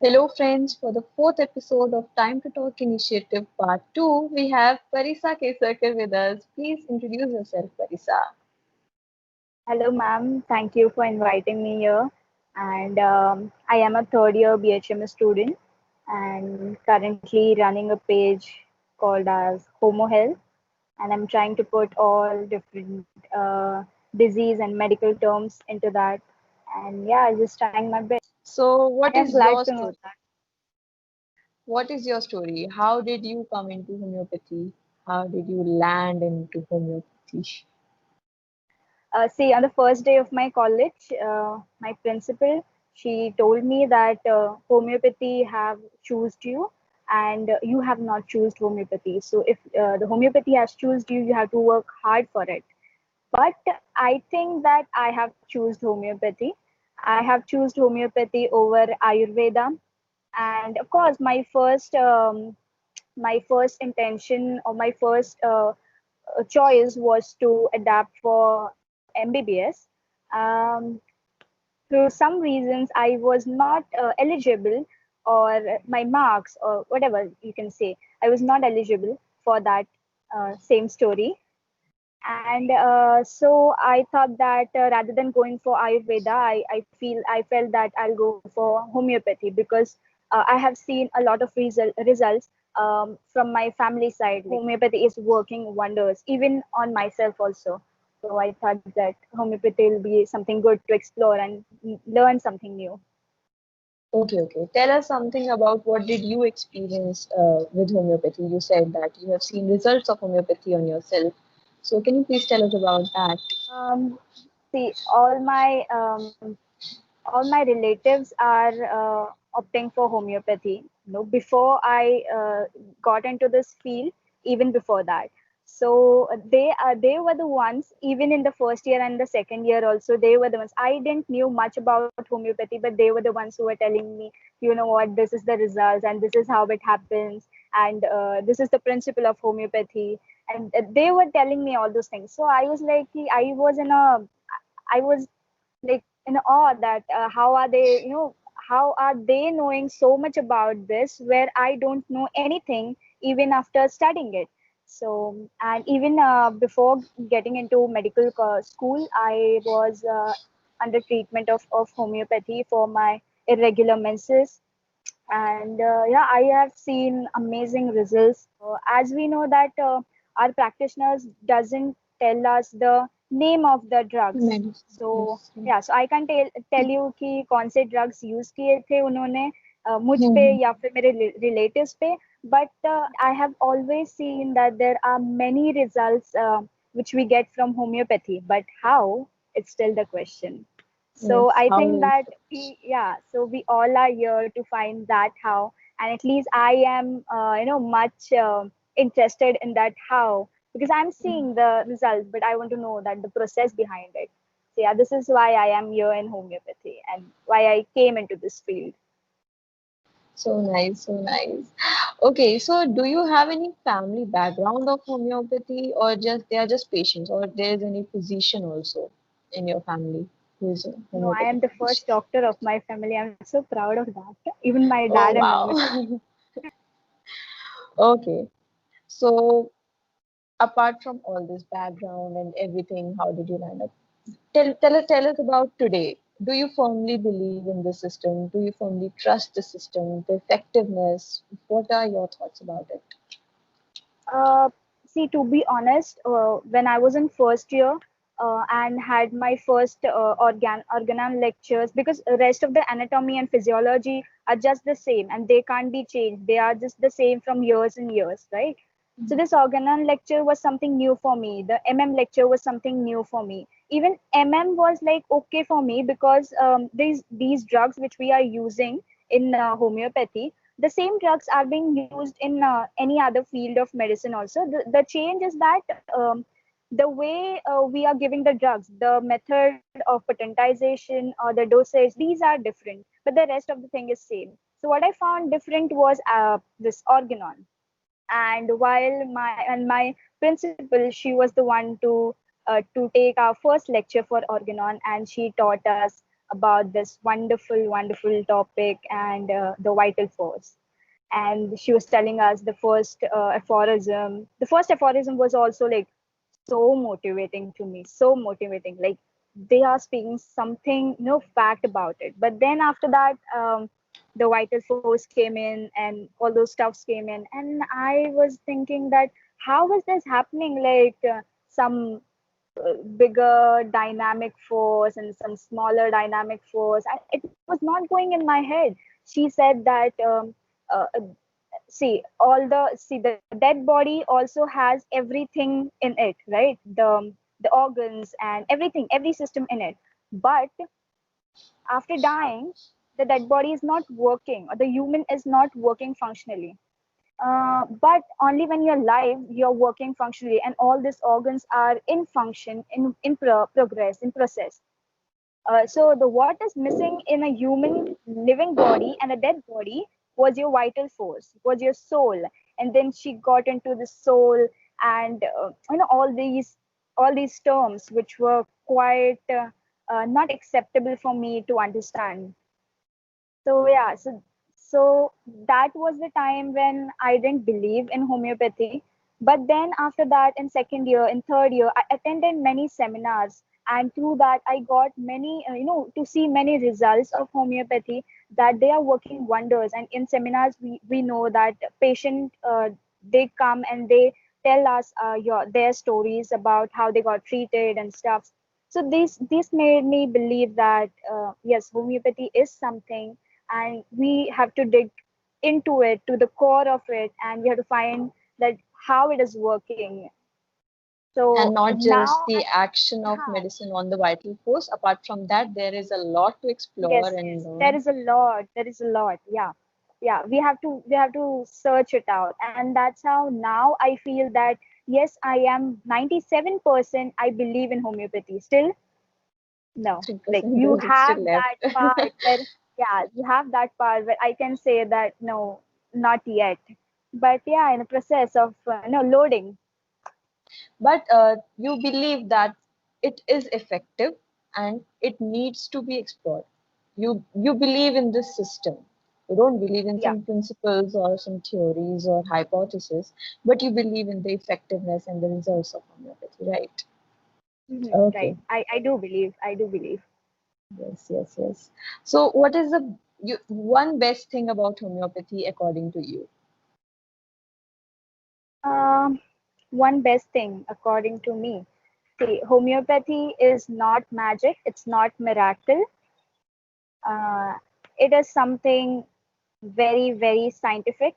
Hello, friends. For the fourth episode of Time to Talk Initiative Part 2, we have Parisa Kesarkar with us. Please introduce yourself, Parisa. Hello, ma'am. Thank you for inviting me here. And I am a third year BHMS student and currently running a page called as Homo Health. And I'm trying to put all different disease and medical terms into that. And yeah, I'm just trying my best. So, I what am is glad your to know story? that. What is your story? How did you come into homeopathy? How did you land into homeopathy? See, on the first day of my college, my principal, she told me that homeopathy have chosen you and you have not chosen homeopathy. So if the homeopathy has chosen you, you have to work hard for it. But I think that I have chosen homeopathy. I have chosen homeopathy over Ayurveda. And of course, my first intention or my first choice was to adapt for MBBS. Um, through some reasons, I was not eligible, or my marks, or whatever you can say, I was not eligible for that same story. And so I thought that rather than going for Ayurveda, I felt that I'll go for homeopathy because I have seen a lot of results from my family side. Like homeopathy is working wonders, even on myself also. So I thought that homeopathy will be something good to explore and learn something new. Okay. Tell us something about what did you experience with homeopathy? You said that you have seen results of homeopathy on yourself. So, can you please tell us about that? Um, See, all my relatives are opting for homeopathy. Before I got into this field, even before that. So they were the ones, even in the first year and the second year also, they were the ones. I didn't knew much about homeopathy, but they were the ones who were telling me, you know what, this is the results and this is how it happens, and this is the principle of homeopathy, and they were telling me all those things. So I was like, I was like in awe that how are they knowing so much about this where I don't know anything even after studying it. So, and even before getting into medical school, I was under treatment of homeopathy for my irregular menses. And yeah, I have seen amazing results. As we know that our practitioners doesn't tell us the name of the drugs. Medicine. So Yes. yeah, so I can tell you कि कौन से drugs use किए थे उन्होंने मुझ पे Mhm. या फिर मेरे relatives पे. But I have always seen that there are many results which we get from homeopathy, but how, it's still the question. So Yes. I How think is that so we all are here to find that how, and at least I am, much interested in that how, because I'm seeing the results, but I want to know that the process behind it. So yeah, this is why I am here in homeopathy and why I came into this field. so nice, so nice. Okay, so do you have any family background of homeopathy, or just they are just patients, or there is any physician also in your family who is a No, I homeopathic am the physician? first doctor of my family. I'm so proud of that. Even my dad Oh and mom. wow. Okay, so apart from all this background and everything, how did you land up? Tell us about today. Do you firmly believe in the system? Do you firmly trust the system, the effectiveness? What are your thoughts about it? Uh, See, to be honest, when I was in first year and had my first organon lectures, because the rest of the anatomy and physiology are just the same and they can't be changed. They are just the same from years and years, right? So this organon lecture was something new for me. The MM lecture was something new for me. Even MM was like okay for me because these drugs which we are using in homeopathy, the same drugs are being used in any other field of medicine also. The change is that the way we are giving the drugs, the method of potentization or the dosage, these are different, but the rest of the thing is same. So what I found different was this organon. And while my principal, she was the one to take our first lecture for organon, and she taught us about this wonderful, wonderful topic and the vital force. And she was telling us the first aphorism. The first aphorism was also like so motivating to me, so motivating. Like they are speaking something, fact about it. But then after that, the vital force came in and all those stuffs came in, and I was thinking that how is this happening? Like some bigger dynamic force and some smaller dynamic force. It was not going in my head. She said that see the dead body also has everything in it, right? The organs and everything, every system in it. But after dying, the dead body is not working, or the human is not working functionally. But only when you're alive, you're working functionally, and all these organs are in function, in progress, in process. So the what is missing in a human living body and a dead body was your vital force, was your soul. And then she got into the soul and all these terms which were quite not acceptable for me to understand. So yeah, so that was the time when I didn't believe in homeopathy. But then after that, in second year, in third year, I attended many seminars, and through that, I got many, to see many results of homeopathy, that they are working wonders. And in seminars, we know that patient they come and they tell us their stories about how they got treated and stuff. So this made me believe that yes, homeopathy is something, and we have to dig into it, to the core of it, and we have to find that how it is working. And So not just now the action of huh, medicine on the vital force. Apart from that, there is a lot to explore yes, and yes, there learn. is a lot, yeah, yeah, we have to search it out. And that's how now I feel that yes, I am 97% I believe in homeopathy still. No, like 3% you is have still that left. part where, yeah, you have that part where I can say that no, not yet. But yeah, in the process of no loading. But you believe that it is effective and it needs to be explored. You believe in this system. You don't believe in Yeah, some principles or some theories or hypotheses, but you believe in the effectiveness and the results of homeopathy, right? right. Okay. I do believe. Yes, yes, yes. So, what is the one best thing about homeopathy according to you? Um, One best thing, according to me, see, homeopathy is not magic. It's not miracle. Uh, it is something very, very scientific.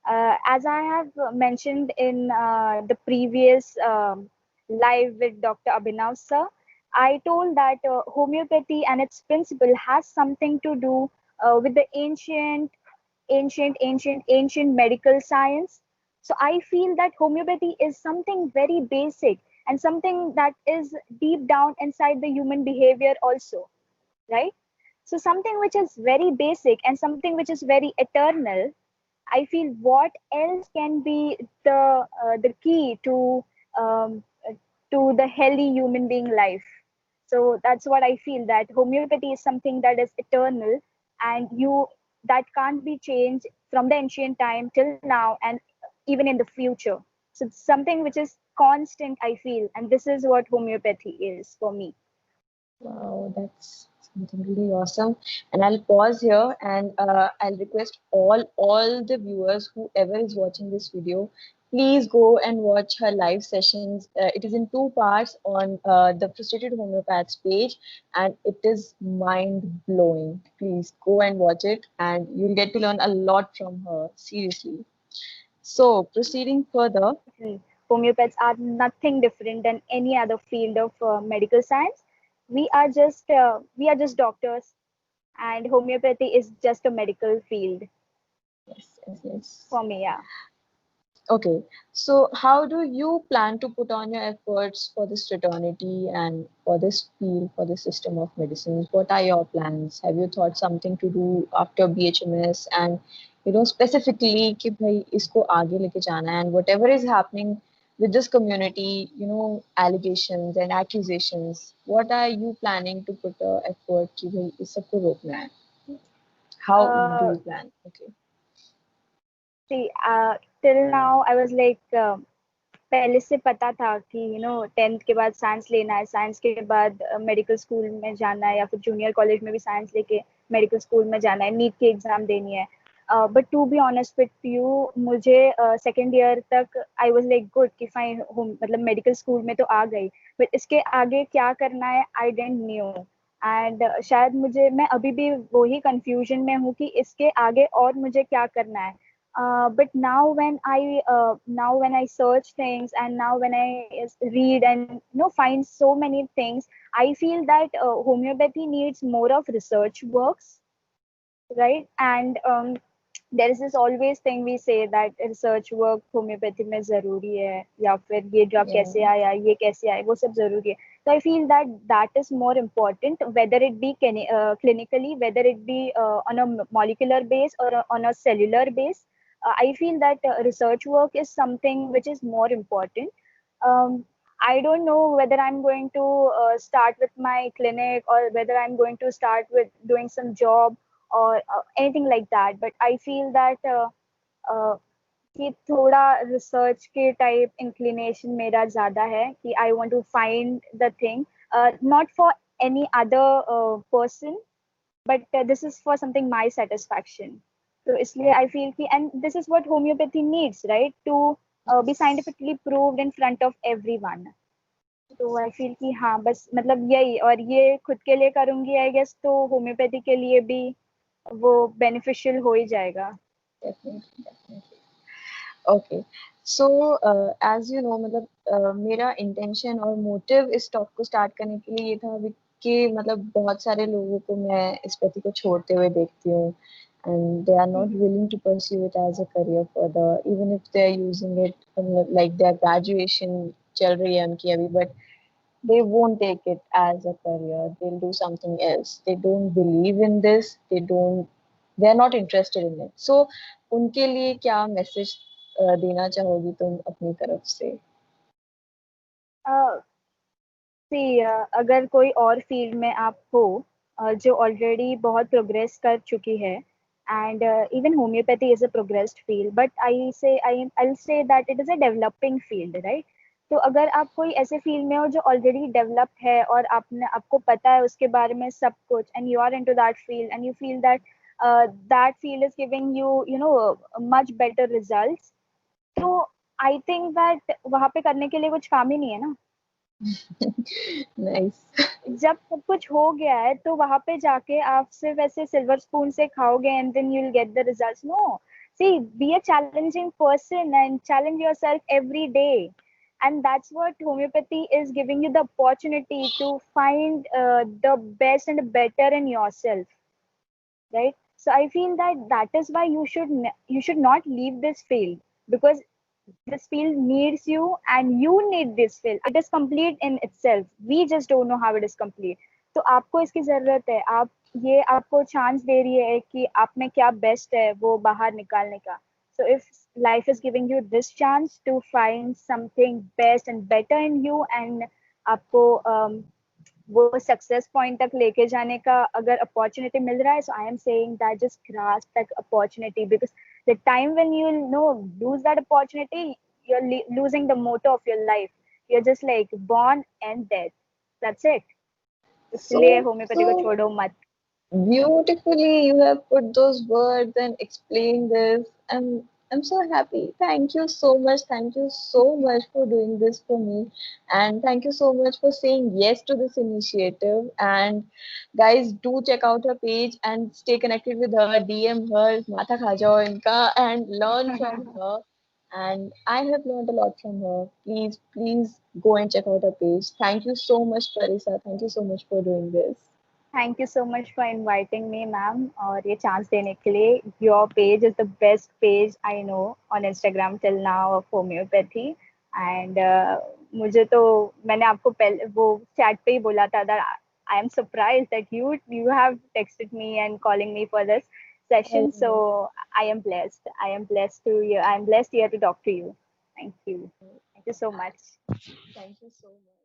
As I have mentioned in the previous live with Dr. Abhinav sir, I told that homeopathy and its principle has something to do with the ancient medical science. So I feel that homeopathy is something very basic and something that is deep down inside the human behavior also, right? So something which is very basic and something which is very eternal. I feel what else can be the key um, to the healthy human being life. So that's what I feel, that homeopathy is something that is eternal, and you that can't be changed from the ancient time till now and even in the future. So it's something which is constant, I feel, and this is what homeopathy is for me. Wow, that's something really awesome. And I'll pause here and I'll request all the viewers, whoever is watching this video, please go and watch her live sessions. It is in two parts on the Frustrated Homeopaths page, and it is mind blowing. Please go and watch it, and you'll get to learn a lot from her. Seriously. So, proceeding further, Homeopaths are nothing different than any other field of medical science. We are just doctors, and homeopathy is just a medical field yes, yes, yes. for me. Yeah. Okay, so how do you plan to put on your efforts for this fraternity and for this field, for the system of medicines? What are your plans? Have you thought something to do after BHMS and specifically कि भाई इसको आगे लेके जाना है and whatever is happening with this community, allegations and accusations, what are you planning to put a effort कि भाई इस सबको रोकना है? How do uh, you plan? Okay. see, till now I was like, पहले से पता था कि 10th के बाद साइंस लेना है, साइंस के बाद मेडिकल स्कूल में जाना है, या फिर जूनियर कॉलेज में भी साइंस लेके मेडिकल स्कूल में जाना है, नीट की एग्जाम देनी है. But to be honest with you, मुझे सेकेंड ईयर तक आई वाज लाइक गुड कि फाइन, मतलब मेडिकल स्कूल में तो आ गई, बट इसके आगे क्या करना है आई डेंट न्यू. एंड शायद मैं अभी भी वही कंफ्यूजन में हूँ कि इसके आगे और मुझे क्या करना है. But now when I search things, and now when I read and find so many things, I feel that homeopathy needs more of research works, right? And there is this always thing we say that research work homeopathy में जरूरी है, या फिर ये drug Yeah, कैसे आया, ये कैसे आया, वो सब जरूरी है. So I feel that that is more important, whether it be clinically, whether it be on a molecular base or on a cellular base. I feel that research work is something which is more important. Um, I don't know whether I'm going to start with my clinic, or whether I'm going to start with doing some job, or anything like that. But I feel that uh, कि थोड़ा research के type inclination मेरा ज़्यादा है, कि I want to find the thing, not for any other person, but this is for something my satisfaction. So इसलिए I feel कि, and this is what homeopathy needs, right, to be scientifically proved in front of everyone. तो I feel कि हाँ, बस मतलब यही, और ये खुद के लिए करूंगी आई गेस, तो होम्योपैथी के लिए भी वो बेनिफिशियल हो ही जाएगा. definitely, definitely. Okay. So, as you know, मतलब मेरा इंटेंशन और मोटिव इस टॉक को स्टार्ट करने के लिए ये था कि मतलब बहुत सारे लोगों को मैं इस प्रति को छोड़ते हुए देखती हूँ, and they are not willing to pursue it as a career further, even if they are using it like their graduation चल रही है उनकी अभी, but they won't take it as a career. They'll do something else. They don't believe in this. They're not interested in it. So उनके लिए क्या message देना चाहोगी तुम अपनी तरफ से? सी, अगर कोई और फील्ड में आप हो जो ऑलरेडी बहुत प्रोग्रेस कर चुकी है, and even homeopathy is a progressed field, but I say that it is a developing field, right? तो अगर आप कोई ऐसे फील्ड में हो जो ऑलरेडी डेवलप्ड है, और आपको पता है उसके बारे में सब कुछ, and you are into that field, and you feel that that field is giving you much better results, तो आई थिंक दैट वहां पे करने के लिए कुछ काम ही नहीं है ना. Nice. जब सब कुछ हो गया है, तो वहां पे जाके आप सिर्फ ऐसे सिल्वर स्पून से खाओगे and then you will get the results? No. See, be a challenging person and challenge yourself every day, and that's what homeopathy is giving you the opportunity to find the best and better in yourself, right? So I feel that that is why you should not leave this field, because this field needs you, and you need this field. It is complete in itself, we just don't know how it is complete. तो आपको इसकी जरूरत है. आप, ये आपको chance दे रही है कि आप में क्या बेस्ट है वो बाहर निकालने का. So if life is giving you this chance to find something best and better in you, and आपको वो सक्सेस पॉइंट तक लेके जाने का अगर अपॉर्चुनिटी मिल रहा है, so I am saying that just grasp that opportunity, because the time when you'll lose that opportunity, you're losing the motto of your life. You're just like born and dead. That's it. इसलिए So, homeopathy को so छोड़ो मत. beautifully, you have put those words and explained this. I'm so happy. Thank you so much. Thank you so much for doing this for me. And thank you so much for saying yes to this initiative. And guys, do check out her page and stay connected with her. DM her, Mata Khajao Inka, and learn from her. And I have learned a lot from her. Please, please go and check out her page. Thank you so much, Parisa. Thank you so much for doing this. Thank you so much for inviting me ma'am, और ये chance देने के लिए. Your page is the best page I know on Instagram till now of homeopathy. And मुझे तो, मैंने आपको पहले वो चैट पे ही बोला था that I am surprise that you have texted me and calling me for this session. So I am blessed. I am blessed to you. I am blessed here to talk to you. Thank you. you so much. Thank you so much.